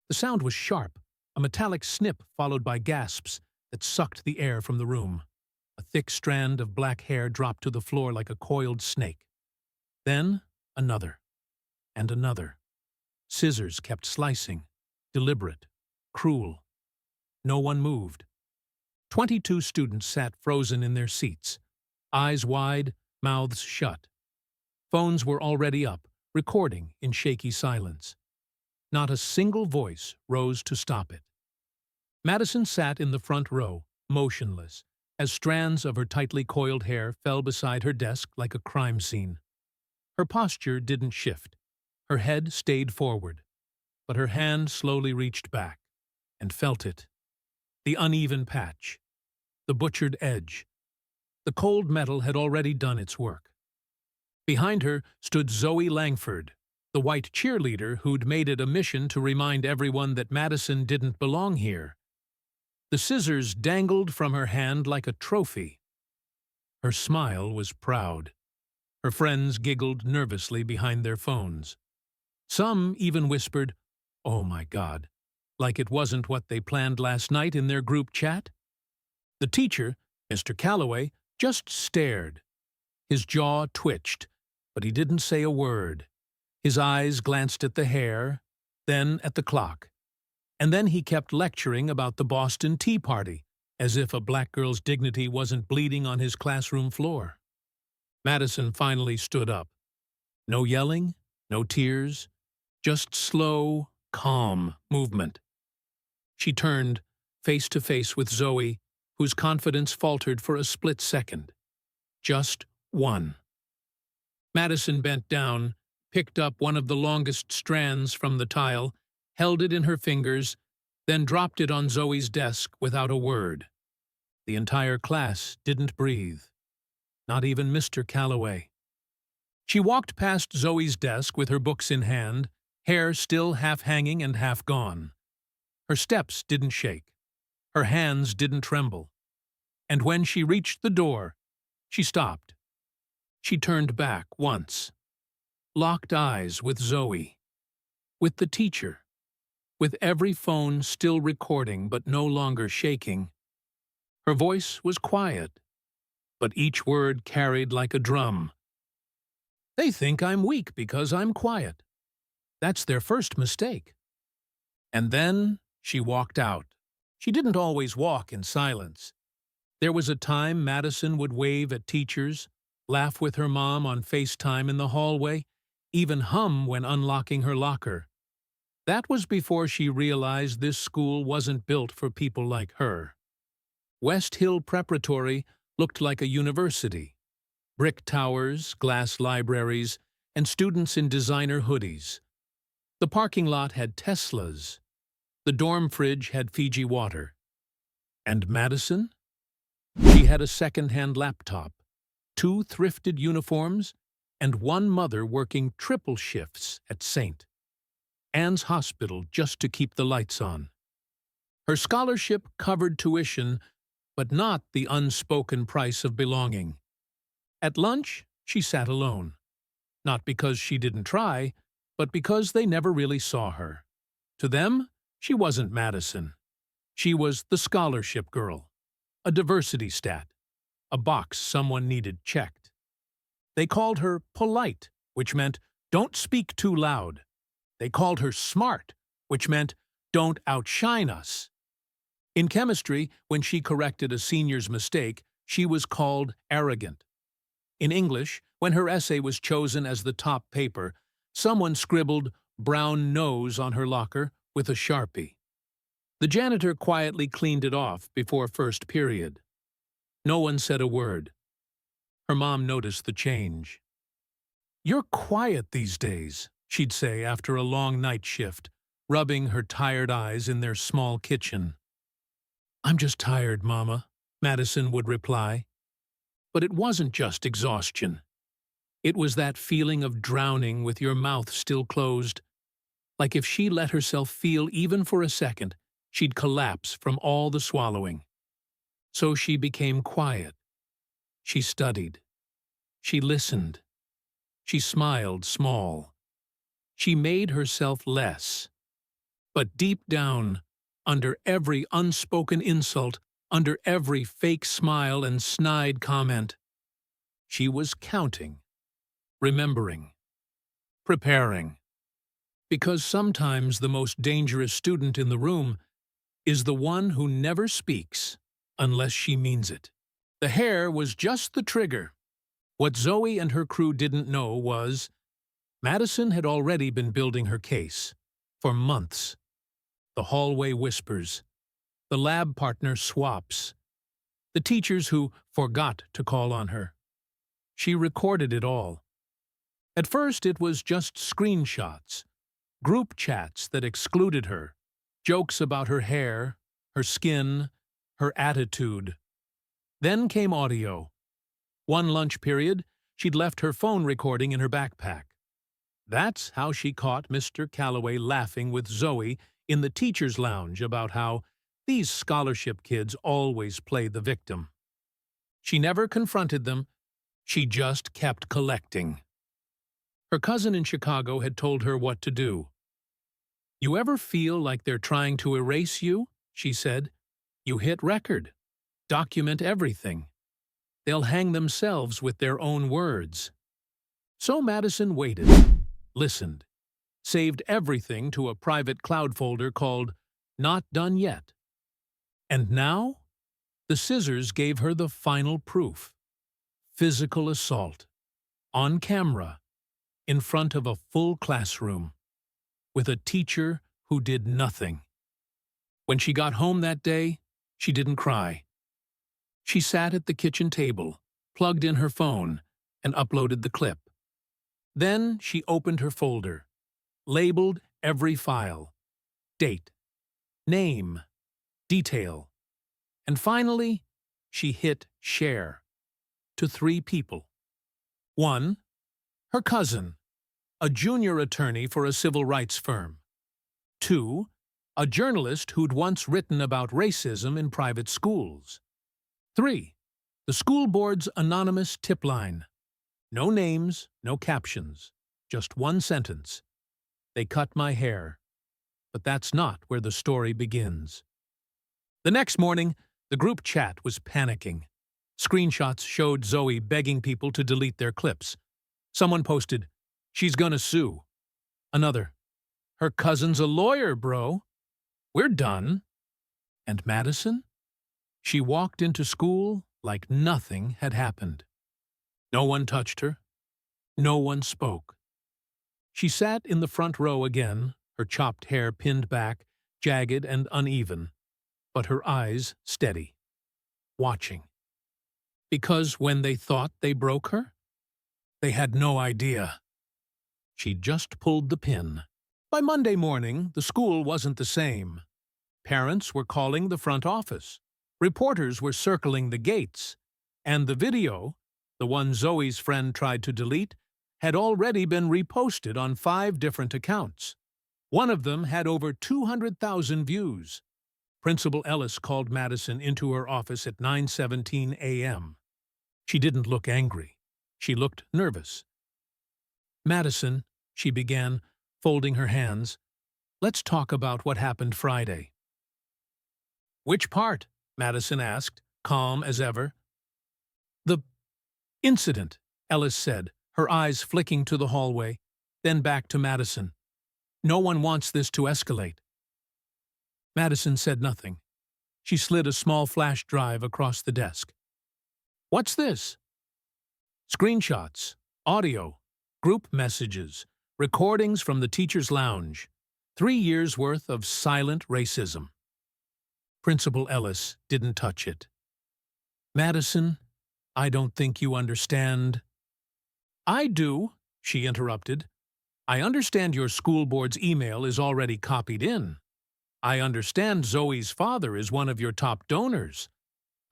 The sound was sharp, a metallic snip followed by gasps that sucked the air from the room. A thick strand of black hair dropped to the floor like a coiled snake. Then another, and another. Scissors kept slicing, deliberate, cruel. No one moved. 22 students sat frozen in their seats, eyes wide, mouths shut. Phones were already up, recording in shaky silence. Not a single voice rose to stop it. Madison sat in the front row, motionless, as strands of her tightly coiled hair fell beside her desk like a crime scene. Her posture didn't shift. Her head stayed forward, but her hand slowly reached back and felt it. The uneven patch, the butchered edge. The cold metal had already done its work. Behind her stood Zoe Langford, the white cheerleader who'd made it a mission to remind everyone that Madison didn't belong here. The scissors dangled from her hand like a trophy. Her smile was proud. Her friends giggled nervously behind their phones. Some even whispered, "Oh my God," like it wasn't what they planned last night in their group chat. The teacher, Mr. Calloway, just stared. His jaw twitched, but he didn't say a word. His eyes glanced at the hair, then at the clock. And then he kept lecturing about the Boston Tea Party, as if a black girl's dignity wasn't bleeding on his classroom floor. Madison finally stood up. No yelling, no tears, just slow, calm movement. She turned, face to face with Zoe, whose confidence faltered for a split second. Just one. Madison bent down, picked up one of the longest strands from the tile, held it in her fingers, then dropped it on Zoe's desk without a word. The entire class didn't breathe. Not even Mr. Calloway. She walked past Zoe's desk with her books in hand, hair still half hanging and half gone. Her steps didn't shake. Her hands didn't tremble. And when she reached the door, she stopped. She turned back once. Locked eyes with Zoe. With the teacher. With every phone still recording but no longer shaking. Her voice was quiet, but each word carried like a drum. "They think I'm weak because I'm quiet. That's their first mistake." And then she walked out. She didn't always walk in silence. There was a time Madison would wave at teachers, laugh with her mom on FaceTime in the hallway, even hum when unlocking her locker. That was before she realized this school wasn't built for people like her. West Hill Preparatory looked like a university. Brick towers, glass libraries, and students in designer hoodies. The parking lot had Teslas. The dorm fridge had Fiji water. And Madison? She had a second-hand laptop, 2 thrifted uniforms, and one mother working triple shifts at St. Anne's Hospital just to keep the lights on. Her scholarship covered tuition, but not the unspoken price of belonging. At lunch, she sat alone. Not because she didn't try, but because they never really saw her. To them, she wasn't Madison. She was the scholarship girl, a diversity stat, a box someone needed checked. They called her polite, which meant don't speak too loud. They called her smart, which meant don't outshine us. In chemistry, when she corrected a senior's mistake, she was called arrogant. In English, when her essay was chosen as the top paper, someone scribbled brown nose on her locker with a Sharpie. The janitor quietly cleaned it off before first period. No one said a word. Her mom noticed the change. "You're quiet these days," she'd say after a long night shift, rubbing her tired eyes in their small kitchen. "I'm just tired, Mama," Madison would reply. But it wasn't just exhaustion. It was that feeling of drowning with your mouth still closed. Like if she let herself feel even for a second, she'd collapse from all the swallowing. So she became quiet. She studied. She listened. She smiled small. She made herself less. But deep down, under every unspoken insult, under every fake smile and snide comment, she was counting, remembering, preparing. Because sometimes the most dangerous student in the room is the one who never speaks unless she means it. The hair was just the trigger. What Zoe and her crew didn't know was Madison had already been building her case for months. The hallway whispers, the lab partner swaps, the teachers who forgot to call on her. She recorded it all. At first, it was just screenshots, group chats that excluded her, jokes about her hair, her skin, her attitude. Then came audio. One lunch period, she'd left her phone recording in her backpack. That's how she caught Mr. Calloway laughing with Zoe in the teacher's lounge about how these scholarship kids always play the victim. She never confronted them. She just kept collecting. Her cousin in Chicago had told her what to do. "You ever feel like they're trying to erase you?" she said. "You hit record. Document everything. They'll hang themselves with their own words." So Madison waited, listened, saved everything to a private cloud folder called Not Done Yet. And now, the scissors gave her the final proof. Physical assault. On camera. In front of a full classroom. With a teacher who did nothing. When she got home that day, she didn't cry. She sat at the kitchen table, plugged in her phone, and uploaded the clip. Then she opened her folder, labeled every file, date, name, detail, and finally, she hit share to 3 people. 1, her cousin, a junior attorney for a civil rights firm. 2, a journalist who'd once written about racism in private schools. 3, the school board's anonymous tip line. No names, no captions, just one sentence. "They cut my hair." But that's not where the story begins. The next morning, the group chat was panicking. Screenshots showed Zoe begging people to delete their clips. Someone posted, "She's gonna sue." Another, "Her cousin's a lawyer, bro. We're done." And Madison? She walked into school like nothing had happened. No one touched her. No one spoke. She sat in the front row again, her chopped hair pinned back, jagged and uneven, but her eyes steady, watching. Because when they thought they broke her, they had no idea. She'd just pulled the pin. By Monday morning, the school wasn't the same. Parents were calling the front office. Reporters were circling the gates. And the video, the one Zoe's friend tried to delete, had already been reposted on 5 different accounts. One of them had over 200,000 views. Principal Ellis called Madison into her office at 9:17 a.m. She didn't look angry. She looked nervous. "Madison," she began, folding her hands, "let's talk about what happened Friday." "Which part?" Madison asked, calm as ever. "The incident," Ellis said, her eyes flicking to the hallway, then back to Madison. "No one wants this to escalate." Madison said nothing. She slid a small flash drive across the desk. "What's this?" "Screenshots, audio, group messages, recordings from the teacher's lounge. 3 years' worth of silent racism." Principal Ellis didn't touch it. "Madison, I don't think you understand." "I do," she interrupted. "I understand your school board's email is already copied in. I understand Zoe's father is one of your top donors.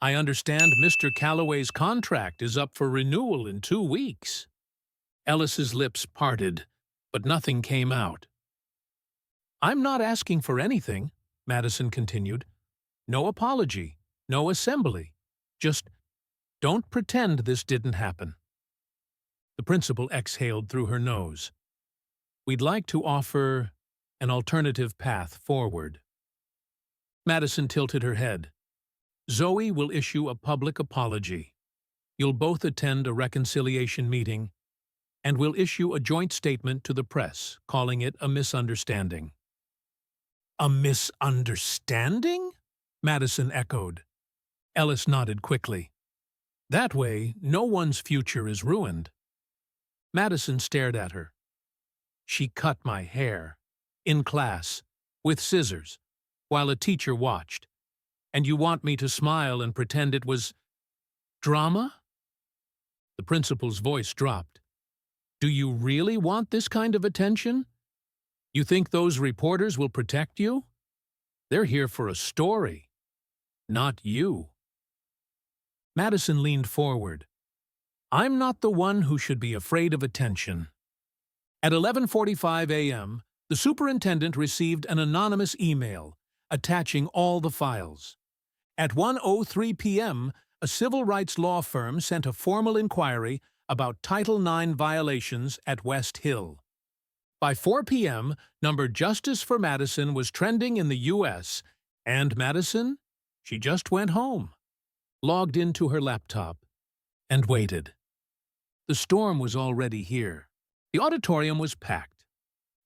I understand Mr. Calloway's contract is up for renewal in 2 weeks." Ellis's lips parted, but nothing came out. "I'm not asking for anything," Madison continued. "No apology, no assembly. Just don't pretend this didn't happen." The principal exhaled through her nose. "We'd like to offer an alternative path forward. Madison tilted her head. Zoe will issue a public apology. You'll both attend a reconciliation meeting, and we'll issue a joint statement to the press, calling it a misunderstanding. A misunderstanding? Madison echoed. Ellis nodded quickly. That way, no one's future is ruined. Madison stared at her. She cut my hair, in class, with scissors, while a teacher watched. And you want me to smile and pretend it was drama? The principal's voice dropped. Do you really want this kind of attention? You think those reporters will protect you? They're here for a story, not you. Madison leaned forward. I'm not the one who should be afraid of attention. At 11:45 a.m., the superintendent received an anonymous email attaching all the files. At 1:03 p.m., a civil rights law firm sent a formal inquiry about Title IX violations at West Hill. By 4 p.m., number Justice for Madison was trending in the U.S., and Madison, she just went home, logged into her laptop, and waited. The storm was already here. The auditorium was packed,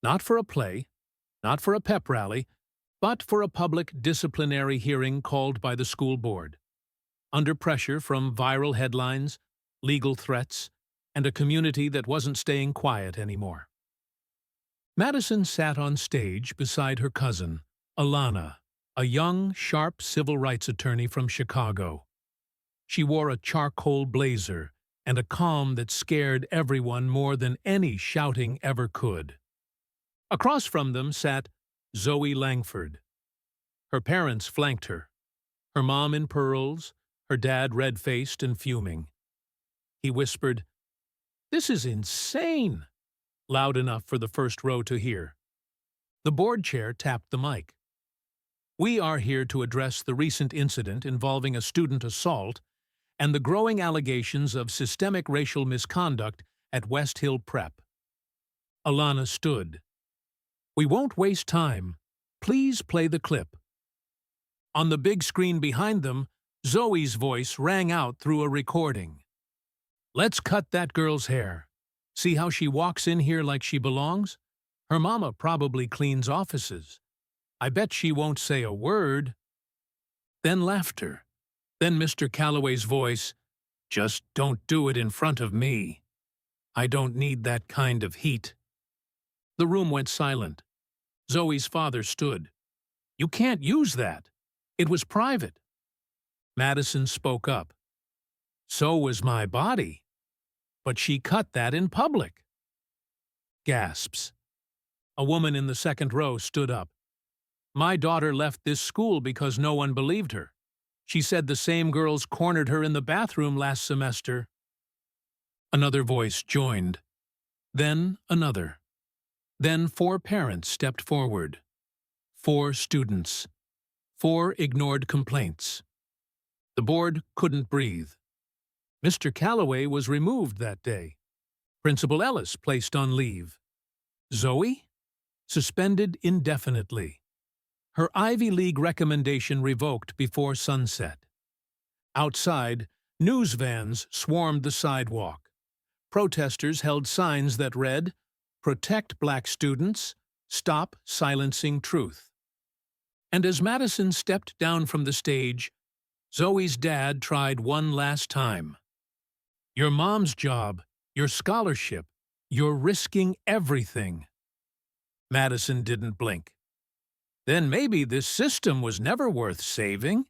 not for a play, not for a pep rally, but for a public disciplinary hearing called by the school board. Under pressure from viral headlines, legal threats, and a community that wasn't staying quiet anymore. Madison sat on stage beside her cousin, Alana, a young, sharp civil rights attorney from Chicago. She wore a charcoal blazer and a calm that scared everyone more than any shouting ever could. Across from them sat Zoe Langford. Her parents flanked her, her mom in pearls, her dad red-faced and fuming. He whispered, "This is insane," loud enough for the first row to hear. The board chair tapped the mic. We are here to address the recent incident involving a student assault and the growing allegations of systemic racial misconduct at West Hill Prep. Alana stood. We won't waste time. Please play the clip. On the big screen behind them, Zoe's voice rang out through a recording. Let's cut that girl's hair. See how she walks in here like she belongs? Her mama probably cleans offices. I bet she won't say a word. Then laughter. Then Mr. Calloway's voice, just don't do it in front of me. I don't need that kind of heat. The room went silent. Zoe's father stood. You can't use that. It was private. Madison spoke up. So was my body. But she cut that in public. Gasps. A woman in the second row stood up. My daughter left this school because no one believed her. She said the same girls cornered her in the bathroom last semester. Another voice joined. Then another. Then 4 parents stepped forward. 4 students. 4 ignored complaints. The board couldn't breathe. Mr. Calloway was removed that day. Principal Ellis placed on leave. Zoe? Suspended indefinitely. Her Ivy League recommendation revoked before sunset. Outside, news vans swarmed the sidewalk. Protesters held signs that read, Protect Black Students, Stop Silencing Truth. And as Madison stepped down from the stage, Zoe's dad tried one last time. Your mom's job, your scholarship, you're risking everything. Madison didn't blink. Then maybe this system was never worth saving.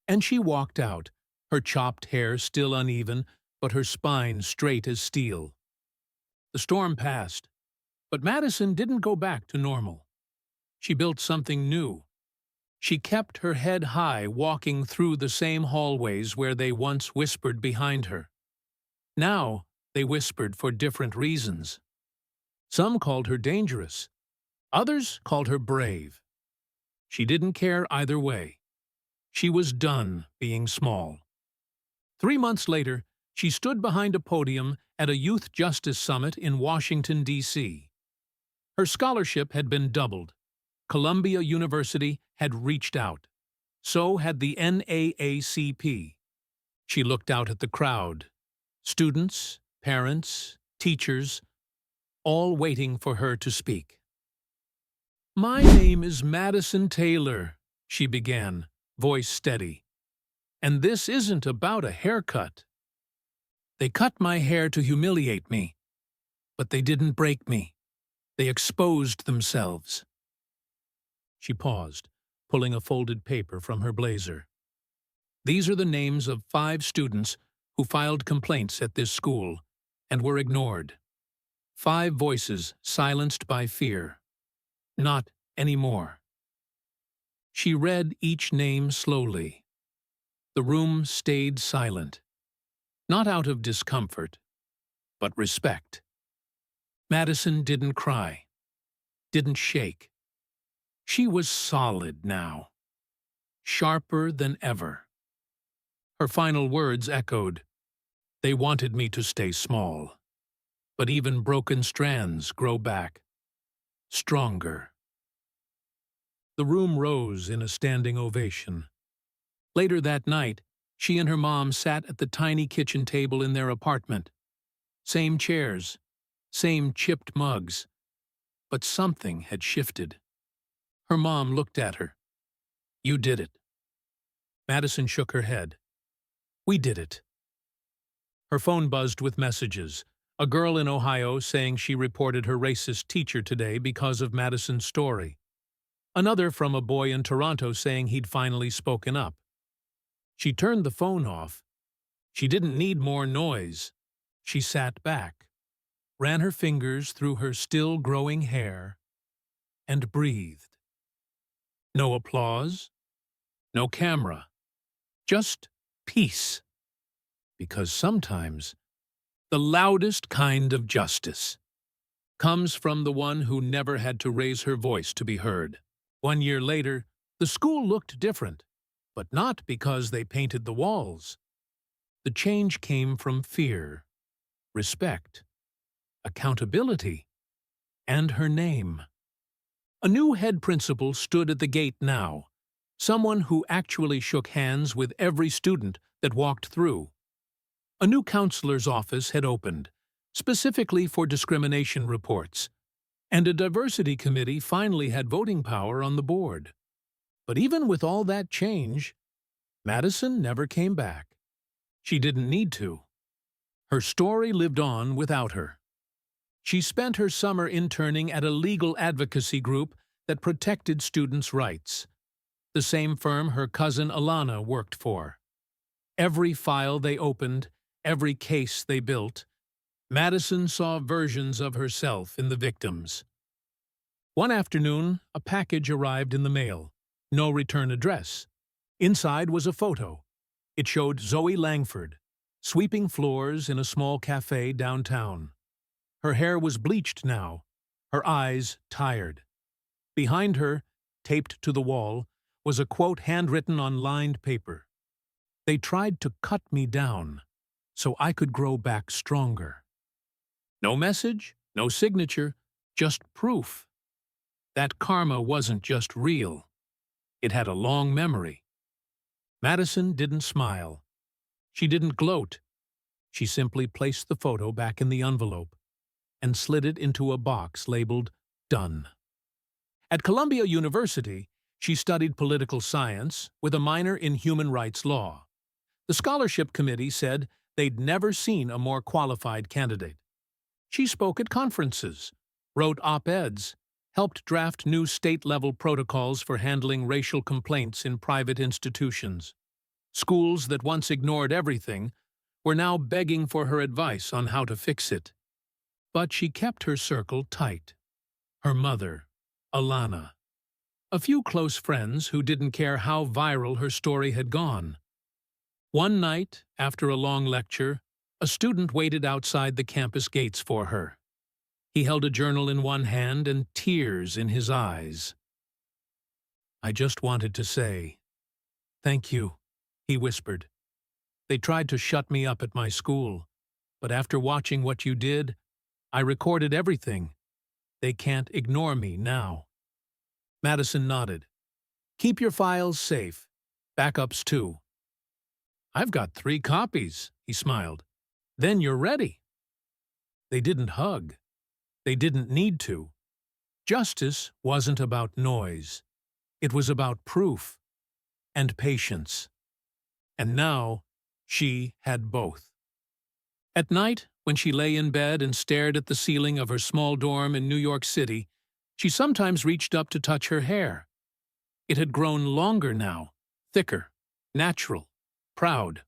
And she walked out, her chopped hair still uneven, but her spine straight as steel. The storm passed, but Madison didn't go back to normal. She built something new. She kept her head high, walking through the same hallways where they once whispered behind her. Now they whispered for different reasons. Some called her dangerous. Others called her brave. She didn't care either way. She was done being small. 3 months later, she stood behind a podium at a youth justice summit in Washington, D.C. Her scholarship had been doubled. Columbia University had reached out. So had the NAACP. She looked out at the crowd. Students, parents, teachers, all waiting for her to speak. "My name is Madison Taylor," she began, voice steady. "And this isn't about a haircut. They cut my hair to humiliate me, but they didn't break me. They exposed themselves." She paused, pulling a folded paper from her blazer. "These are the names of 5 students who filed complaints at this school and were ignored. 5 voices silenced by fear. Not anymore." She read each name slowly. The room stayed silent, not out of discomfort, but respect. Madison didn't cry, didn't shake. She was solid now, sharper than ever. Her final words echoed, "They wanted me to stay small, but even broken strands grow back, stronger." The room rose in a standing ovation. Later that night, she and her mom sat at the tiny kitchen table in their apartment. Same chairs, same chipped mugs, but something had shifted. Her mom looked at her. "You did it." Madison shook her head. "We did it." Her phone buzzed with messages. A girl in Ohio saying she reported her racist teacher today because of Madison's story. Another from a boy in Toronto saying he'd finally spoken up. She turned the phone off. She didn't need more noise. She sat back, ran her fingers through her still growing hair, and breathed. No applause, no camera, just peace. Because sometimes the loudest kind of justice comes from the one who never had to raise her voice to be heard. 1 year later, the school looked different, but not because they painted the walls. The change came from fear, respect, accountability, and her name. A new head principal stood at the gate now, someone who actually shook hands with every student that walked through. A new counselor's office had opened, specifically for discrimination reports, and a diversity committee finally had voting power on the board. But even with all that change, Madison never came back. She didn't need to. Her story lived on without her. She spent her summer interning at a legal advocacy group that protected students' rights, the same firm her cousin Alana worked for. Every file they opened, every case they built, Madison saw versions of herself in the victims. One afternoon, a package arrived in the mail. No return address. Inside was a photo. It showed Zoe Langford, sweeping floors in a small cafe downtown. Her hair was bleached now, her eyes tired. Behind her, taped to the wall, was a quote handwritten on lined paper. "They tried to cut me down, so I could grow back stronger." No message, no signature, just proof. That karma wasn't just real. It had a long memory. Madison didn't smile. She didn't gloat. She simply placed the photo back in the envelope and slid it into a box labeled "Done." At Columbia University, she studied political science with a minor in human rights law. The scholarship committee said they'd never seen a more qualified candidate. She spoke at conferences, wrote op-eds, helped draft new state-level protocols for handling racial complaints in private institutions. Schools that once ignored everything were now begging for her advice on how to fix it. But she kept her circle tight. Her mother, Alana. A few close friends who didn't care how viral her story had gone. One night, after a long lecture, a student waited outside the campus gates for her. He held a journal in one hand and tears in his eyes. "I just wanted to say, thank you," he whispered. "They tried to shut me up at my school, but after watching what you did, I recorded everything. They can't ignore me now. Madison nodded. Keep your files safe. Backups too. I've got 3 copies, he smiled. Then you're ready. They didn't hug. They didn't need to. Justice wasn't about noise. It was about proof and patience. And now she had both. At night, when she lay in bed and stared at the ceiling of her small dorm in New York City, she sometimes reached up to touch her hair. It had grown longer now, thicker, natural, proud.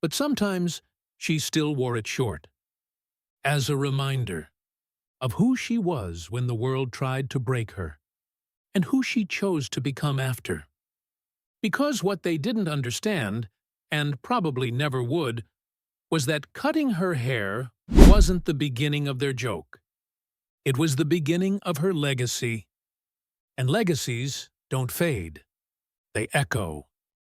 But sometimes she still wore it short, as a reminder of who she was when the world tried to break her, and who she chose to become after. Because what they didn't understand, and probably never would, was that cutting her hair wasn't the beginning of their joke. It was the beginning of her legacy. And legacies don't fade. They echo.